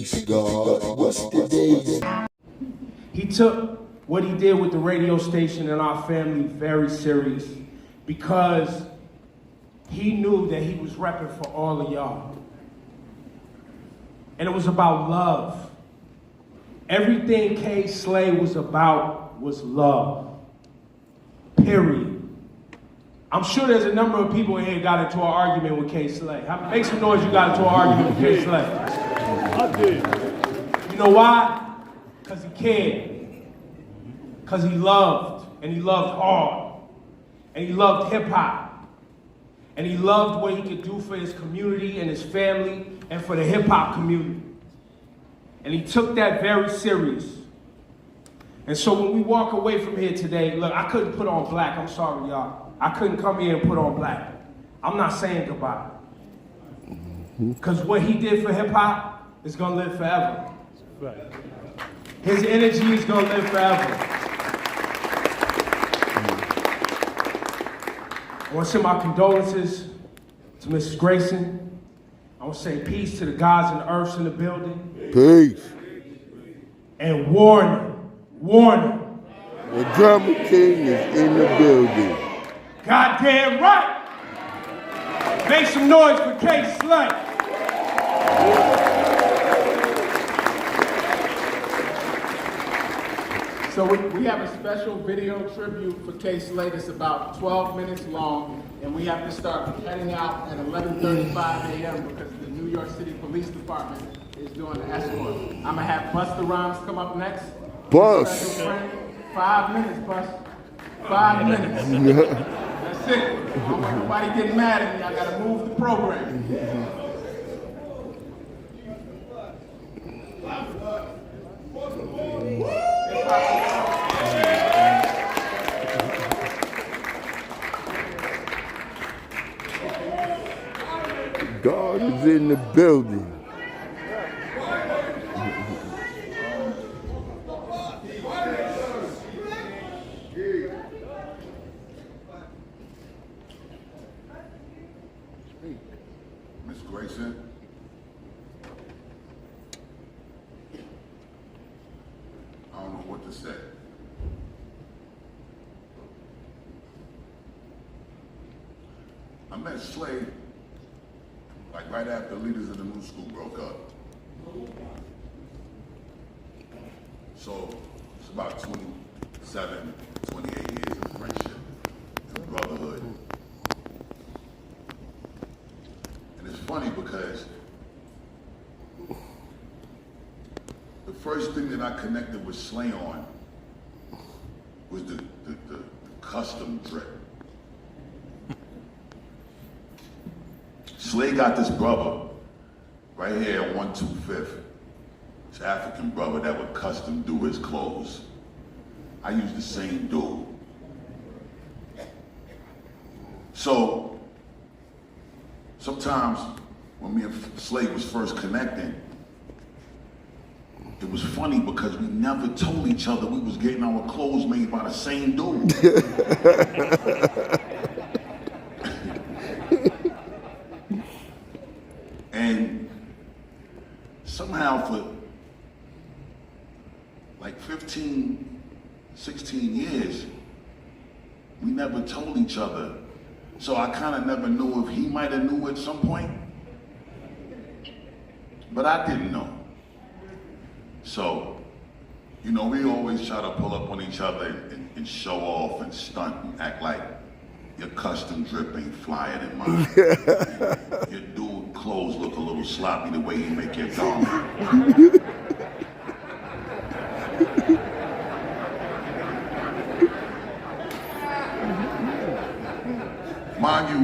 Peace, God. What's the day? He took what he did with the radio station and our family very serious because he knew that he was repping for all of y'all. And it was about love. Everything Kay Slay was about was love. Period. I'm sure there's a number of people in here got into an argument with Kay Slay. Make some noise, you got into an argument with Kay Slay. I did. You know why? Because he cared. Because he loved, and he loved hard. And he loved hip hop. And he loved what he could do for his community and his family and for the hip hop community. And he took that very serious. And so when we walk away from here today, look, I couldn't put on black, I'm sorry y'all. I couldn't come here and put on black. I'm not saying goodbye. Because what he did for hip hop is gonna live forever. His energy is gonna live forever. I want to send my condolences to Mrs. Grayson. I want to say peace to the gods and the earths in the building. Peace. And warning. The drama king is in the building. Goddamn right. Make some noise for Kay Slay. So we have a special video tribute for Kay Slay that's about 12 minutes long, and we have to start heading out at 11:35 a.m. because the New York City Police Department is doing an escort. I'm gonna have Busta Rhymes come up next. Bus. 5 minutes, Bus. 5 minutes. That's it. I don't want nobody getting mad at me. I gotta move the program. God is in the building. Miss Grayson. I don't know what to say. I met Slay like right after leaders of the new school broke up. So it's about 27, 28 years of friendship and brotherhood. And it's funny because the first thing that I connected with Slay on was the custom drip. Slay got this brother right here at 125th. This African brother that would custom do his clothes. I use the same dude. So sometimes when me and Slay was first connecting, it was funny because we never told each other we was getting our clothes made by the same dude. And somehow for like 15, 16 years, we never told each other. So I kind of never knew if he might have knew at some point, but I didn't know. So, you know, we always try to pull up on each other and show off and stunt and act like your custom drip ain't flyer than mine. Your dude clothes look a little sloppy the way he make your garment. Mind you,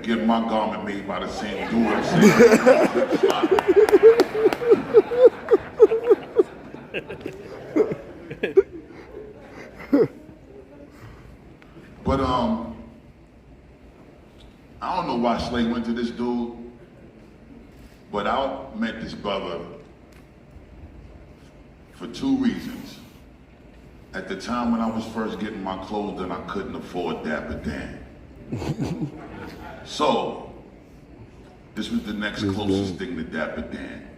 get my garment made by the same dude. I'm But I don't know why Slay went to this dude, but I met this brother for two reasons. At the time when I was first getting my clothes done, I couldn't afford Dapper Dan. So This was the next closest thing to Dapper Dan.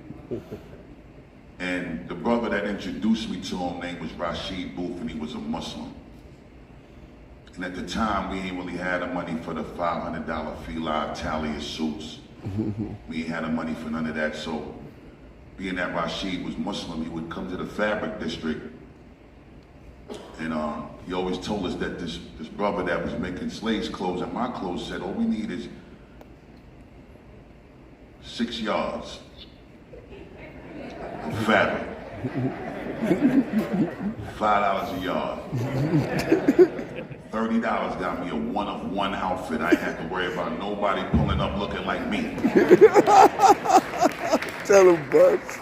And the brother that introduced me to him, name was Rashid Booth, and he was a Muslim. And at the time, we ain't really had the money for the $500 Fila Italia suits. We ain't had the money for none of that. So, being that Rashid was Muslim, he would come to the fabric district. And he always told us that this brother that was making Slay's clothes and my clothes said, all we need is 6 yards of fabric. $5 a yard. $30 got me a one-of-one outfit. I ain't had to worry about nobody pulling up looking like me. Tell him, Bucks.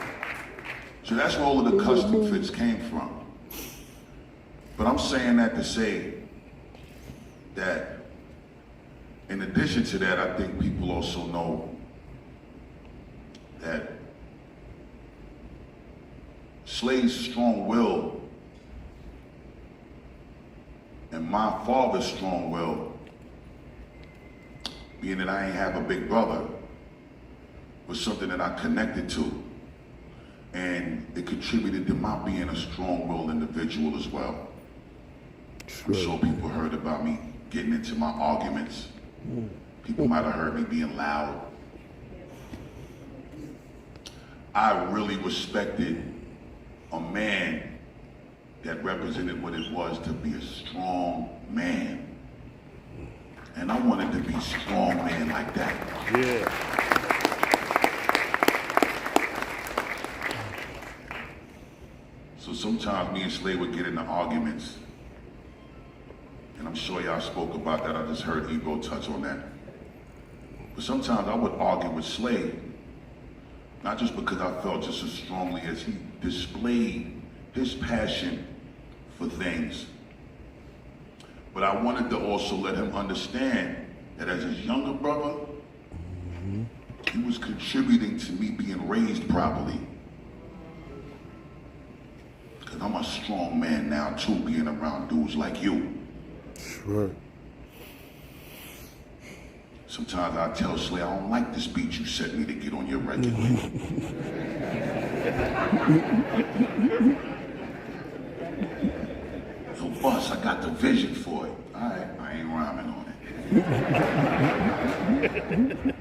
So that's where all of the custom fits came from. But I'm saying that to say that in addition to that, I think people also know that Slay's strong will and my father's strong will, being that I ain't have a big brother, was something that I connected to. And it contributed to my being a strong-willed individual as well. I'm sure people heard about me getting into my arguments. People might have heard me being loud. I really respected a man that represented what it was to be a strong man. And I wanted to be a strong man like that. Yeah. So sometimes me and Slay would get into arguments. And I'm sure y'all spoke about that. I just heard Ebro touch on that. But sometimes I would argue with Slay, not just because I felt just as strongly as he displayed his passion for things, but I wanted to also let him understand that as his younger brother, he was contributing to me being raised properly. Because I'm a strong man now too, being around dudes like you. Sure. Sometimes I tell Slay, I don't like this beat you set me to get on your record. Yo, Bus, I got the vision for it. All right, I ain't rhyming on it.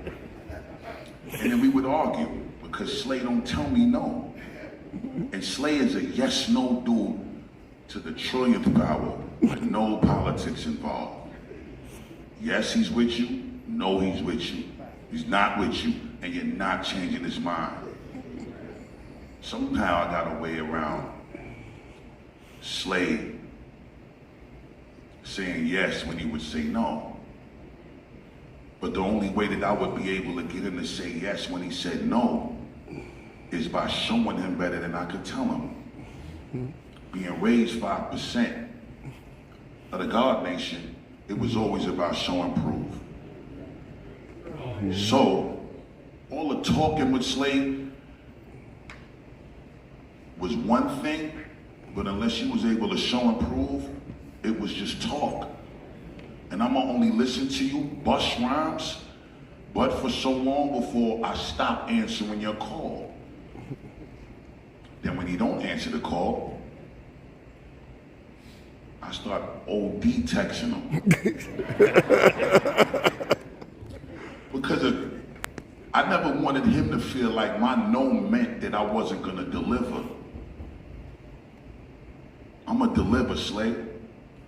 And then we would argue because Slay don't tell me no. And Slay is a yes-no dude to the trillionth power with no politics involved. Yes, he's with you. No, he's with you. He's not with you, and you're not changing his mind. Somehow I got a way around Slay saying yes when he would say no. But the only way that I would be able to get him to say yes when he said no is by showing him better than I could tell him. Being raised 5% of the God Nation, it was always about show and prove. So, all the talking with Slay was one thing, but unless you was able to show and prove, it was just talk. And I'ma only listen to you, Busta Rhymes, but for so long before I stop answering your call. Then when you don't answer the call, I start OD texting him. Because I never wanted him to feel like my no meant that I wasn't gonna deliver. I'ma deliver, Slay,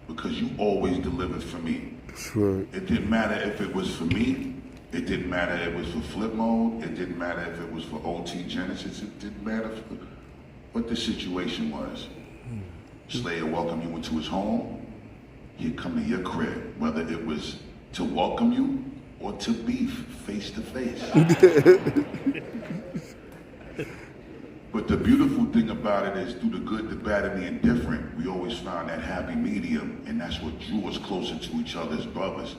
because you always delivered for me. Sure. It didn't matter if it was for me. It didn't matter if it was for Flip Mode. It didn't matter if it was for OT Genesis. It didn't matter what the situation was. Slay would welcome you into his home. He'd come to your crib, whether it was to welcome you or to beef face to face. But the beautiful thing about it is through the good, the bad, and the indifferent, we always found that happy medium, and that's what drew us closer to each other as brothers.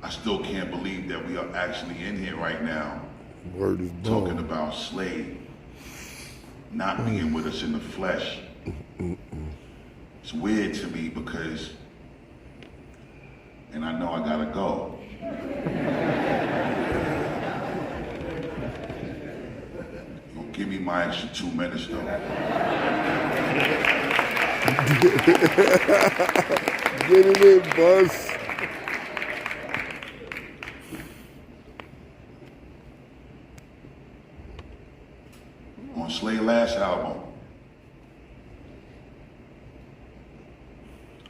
I still can't believe that we are actually in here right now Word is talking bone. about Slay not being with us in the flesh. It's weird to me because, and I know I gotta go. my extra 2 minutes though. Get it in, Bus. On Slay's last album,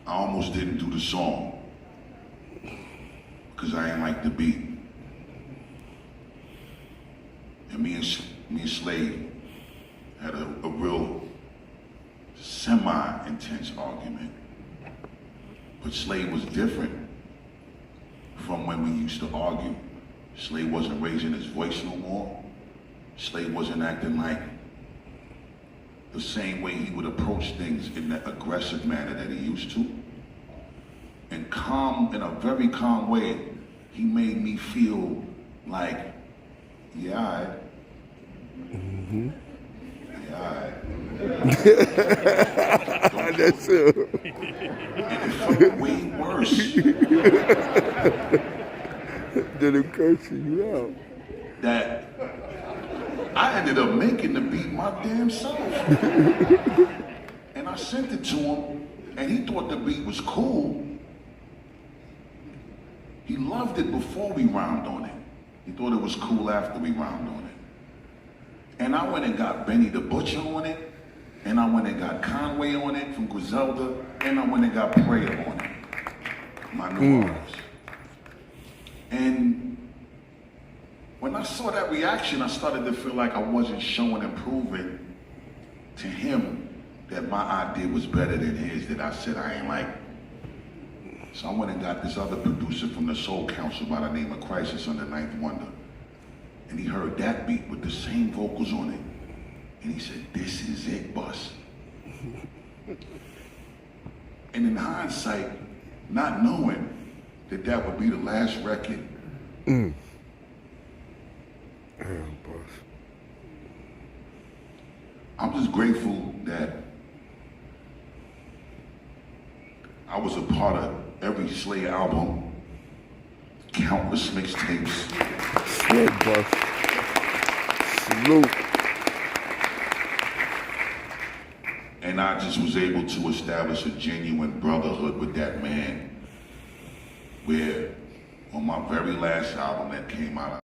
I almost didn't do the song because I ain't like the beat. And me and Slay had a real semi-intense argument. But Slay was different from when we used to argue. Slay wasn't raising his voice no more. Slay wasn't acting like the same way he would approach things in that aggressive manner that he used to. And calm, in a very calm way, he made me feel like, yeah, all right. Mm-hmm. Yeah, all right. That's it. And it felt way worse. Did it curse you out? That I ended up making the beat my damn self. And I sent it to him, and he thought the beat was cool. He loved it before we rhymed on it. He thought it was cool after we rhymed on it. And I went and got Benny the Butcher on it, and I went and got Conway on it from Griselda, and I went and got Prayer on it, my new artist. And when I saw that reaction, I started to feel like I wasn't showing and proving to him that my idea was better than his, that I said I ain't like. So I went and got this other producer from the Soul Council by the name of Crisis on the Ninth Wonder. And he heard that beat with the same vocals on it. And he said, this is it, Bus. And in hindsight, not knowing that that would be the last record. Damn, Bus. I'm just grateful that I was a part of every Slay album, countless mixtapes. Salute, Bus. Salute. And I just was able to establish a genuine brotherhood with that man, where on my very last album that came out,